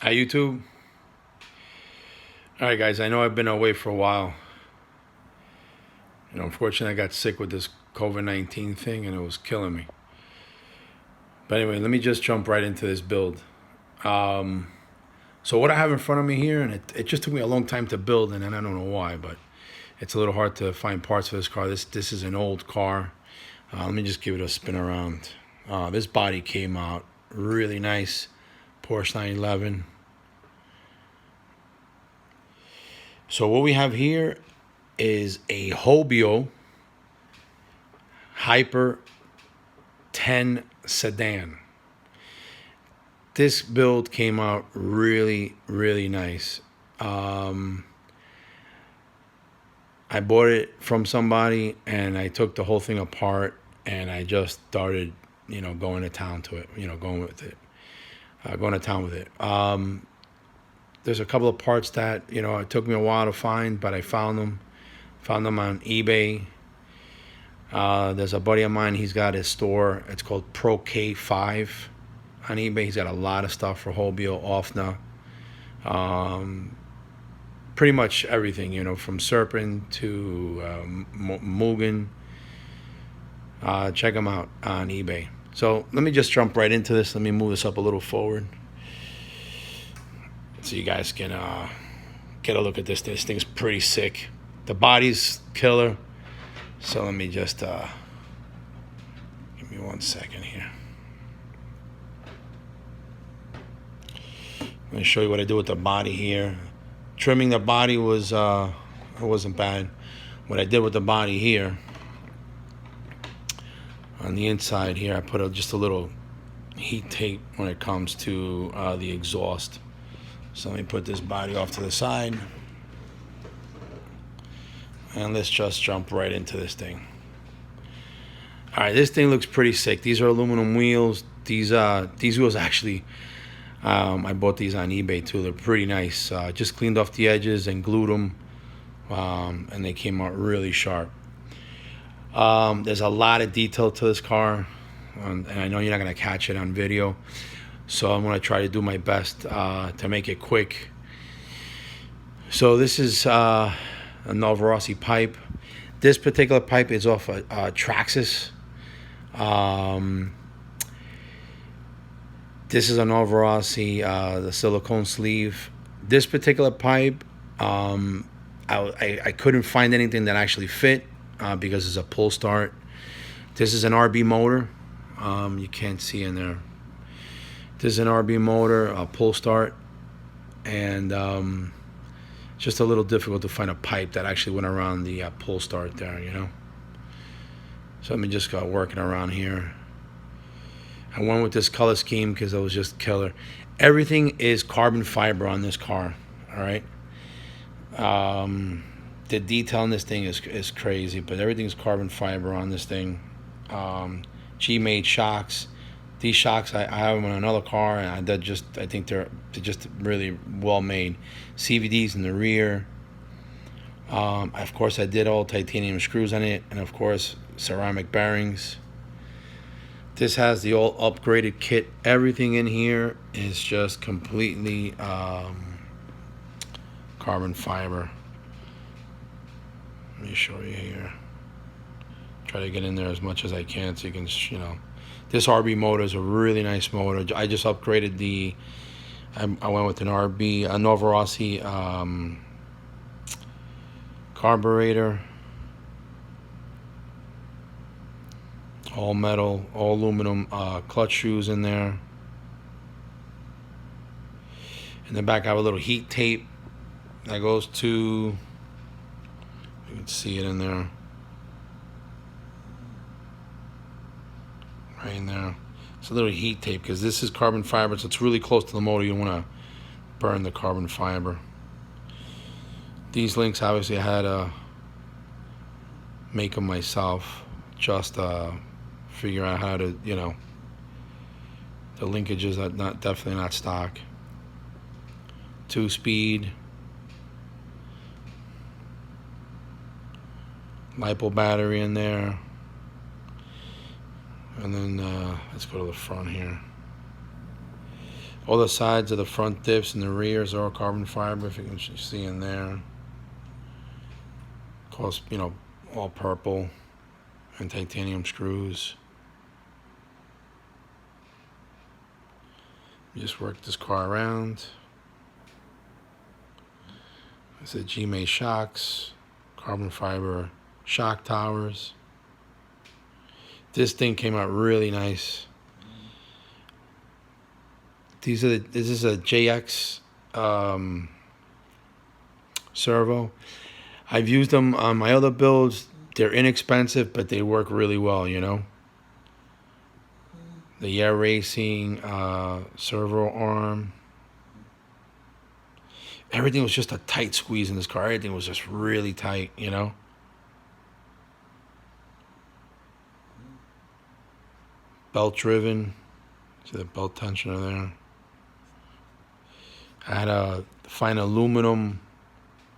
Hi YouTube. Alright guys, I know I've been away for a while. Unfortunately I got sick with this COVID-19 thing and it was killing me. But anyway, let me just jump right into this build. So what I have in front of me here, and it just took me a long time to build, and I don't know why, but it's a little hard to find parts for this car. This is an old car. Let me just give it a spin around. This body came out really nice. Porsche 911. So what we have here is a HOBAO HYPER 10 sedan. This build came out really, really nice. I bought it from somebody and I took the whole thing apart and I just started, going to town to it, going with it, going to town with it. There's a couple of parts that, it took me a while to find, but I found them on eBay. There's a buddy of mine, he's got his store, it's called Pro K5 on eBay. He's got a lot of stuff for HOBAO, OFNA, pretty much everything, from Serpent to Mugen. Check them out on eBay. So let me just jump right into this. Let me move this up a little forward so you guys can get a look at this. This thing's pretty sick. The body's killer. So let me just give me 1 second here. Let me show you what I do with the body here. Trimming the body was it wasn't bad. What I did with the body here, on the inside here, I put just a little heat tape when it comes to the exhaust. So let me put this body off to the side. And let's just jump right into this thing. All right, this thing looks pretty sick. These are aluminum wheels. These wheels actually, I bought these on eBay too. They're pretty nice. Just cleaned off the edges and glued them, and they came out really sharp. There's a lot of detail to this car, and I know you're not gonna catch it on video, so I'm gonna try to do my best to make it quick. So this is a Novarossi pipe. This particular pipe is off a Traxxas. This is a Novarossi, the silicone sleeve. This particular pipe, I couldn't find anything that actually fit because it's a pull start. This is an RB motor. You can't see in there. This is an RB motor, a pull start, and just a little difficult to find a pipe that actually went around the pull start there, So let me just go working around here. I went with this color scheme because it was just killer. Everything is carbon fiber on this car, all right? The detail on this thing is crazy, but everything's carbon fiber on this thing. G-made shocks. These shocks, I have them on another car, and I think they're just really well made. CVDs in the rear. Of course, I did all titanium screws on it, and of course, ceramic bearings. This has the all upgraded kit. Everything in here is just completely carbon fiber. Let me show you here. Try to get in there as much as I can so you can, This RB motor is a really nice motor. I just upgraded I went with an RB, a Novarossi carburetor. All metal, all aluminum clutch shoes in there. In the back I have a little heat tape that goes to, you can see it in there. Right in there. It's a little heat tape because this is carbon fiber, so it's really close to the motor. You don't want to burn the carbon fiber. These links, obviously, I had to make them myself. Just figure out how to, the linkages are definitely not stock. 2-speed. LiPo battery in there. And then let's go to the front here. All the sides of the front diffs and the rears are all carbon fiber, if you can see in there. Of course, you know, all purple and titanium screws. Just work this car around. It's a G-May shocks, carbon fiber shock towers. This thing came out really nice. This is a JX servo. I've used them on my other builds. They're inexpensive, but they work really well, you know. The air racing servo arm. Everything was just a tight squeeze in this car. Everything was just really tight, you know. Belt driven. See the belt tensioner there. I had a fine aluminum,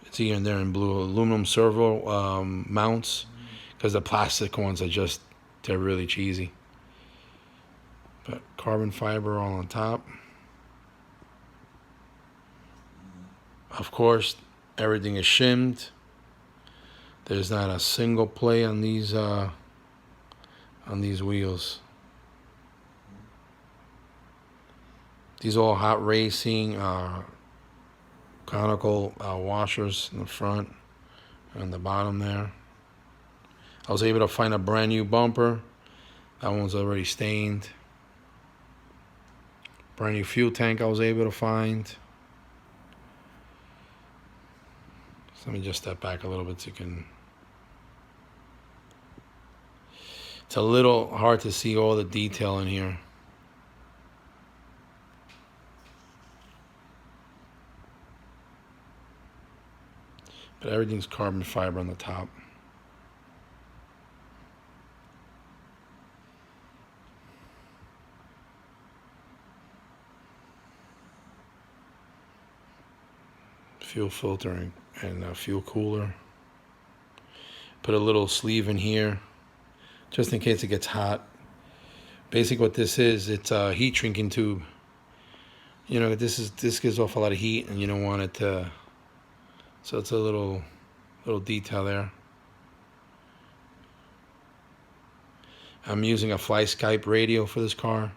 it's here and there in blue, aluminum servo mounts, because the plastic ones are just, they're really cheesy. But carbon fiber all on top. Of course, everything is shimmed. There's not a single play on these wheels. These are all hot racing conical washers in the front and the bottom there. I was able to find a brand new bumper. That one's already stained. Brand new fuel tank I was able to find. So let me just step back a little bit so you can... It's a little hard to see all the detail in here. But everything's carbon fiber on the top. Fuel filter and fuel cooler. Put a little sleeve in here, just in case it gets hot. Basically what this is, it's a heat shrinking tube. You know, this gives off a lot of heat and you don't want it to... So it's a little detail there. I'm using a Fly Skype radio for this car.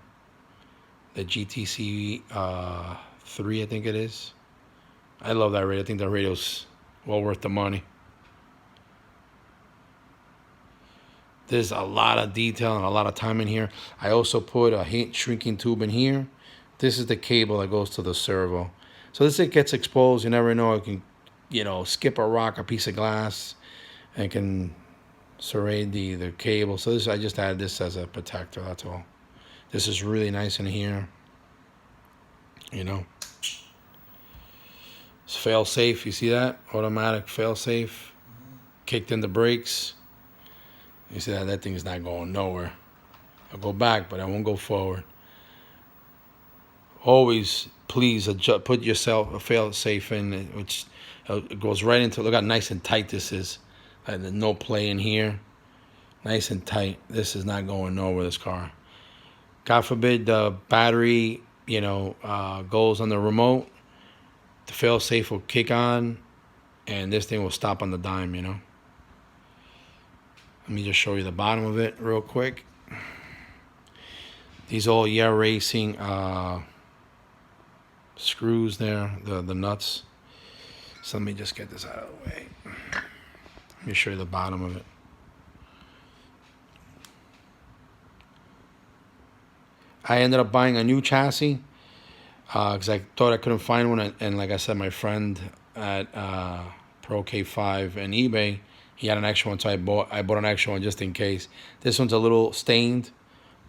The GTC 3, I think it is. I love that radio. I think that radio's well worth the money. There's a lot of detail and a lot of time in here. I also put a heat shrinking tube in here. This is the cable that goes to the servo. So this, it gets exposed. You never know. It can, you know, skip a rock, a piece of glass, and can serrate the cable. So this, I just added this as a protector, that's all. This is really nice in here, you know. It's fail safe, you see that? Automatic fail safe. Kicked in the brakes. You see that thing is not going nowhere. I'll go back, but I won't go forward. Always, please adjust, put yourself a fail safe in, which it goes right into, look how nice and tight this is. There's no play in here. Nice and tight. This is not going nowhere, this car. God forbid the battery, you know, goes on the remote. The fail safe will kick on, and this thing will stop on the dime, you know. Let me just show you the bottom of it real quick. These all air racing screws there, the nuts. So let me just get this out of the way. Let me show you the bottom of it. I ended up buying a new chassis because I thought I couldn't find one. And like I said, my friend at Pro K5 and eBay, he had an extra one, so I bought an extra one just in case. This one's a little stained,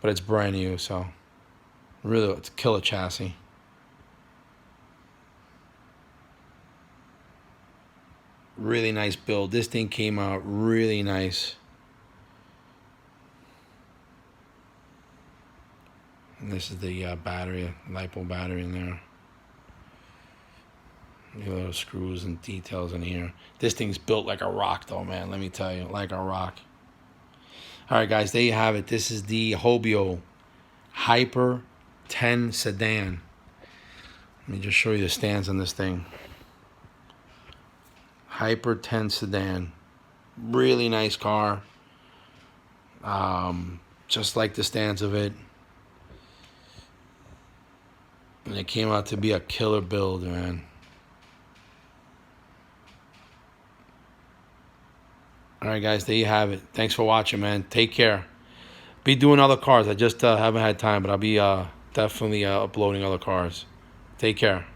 but it's brand new, so really, it's a killer chassis. Really nice build. This thing came out really nice. And this is the battery, LiPo battery in there. Little screws and details in here. This thing's built like a rock though, man. Let me tell you, like a rock. All right, guys, there you have it. This is the HOBAO HYPER 10 sedan. Let me just show you the stands on this thing. Hyper 10 sedan. Really nice car. Just like the stands of it. And it came out to be a killer build, man. Alright guys, there you have it. Thanks for watching, man. Take care. Be doing other cars. I just haven't had time, but I'll be definitely uploading other cars. Take care.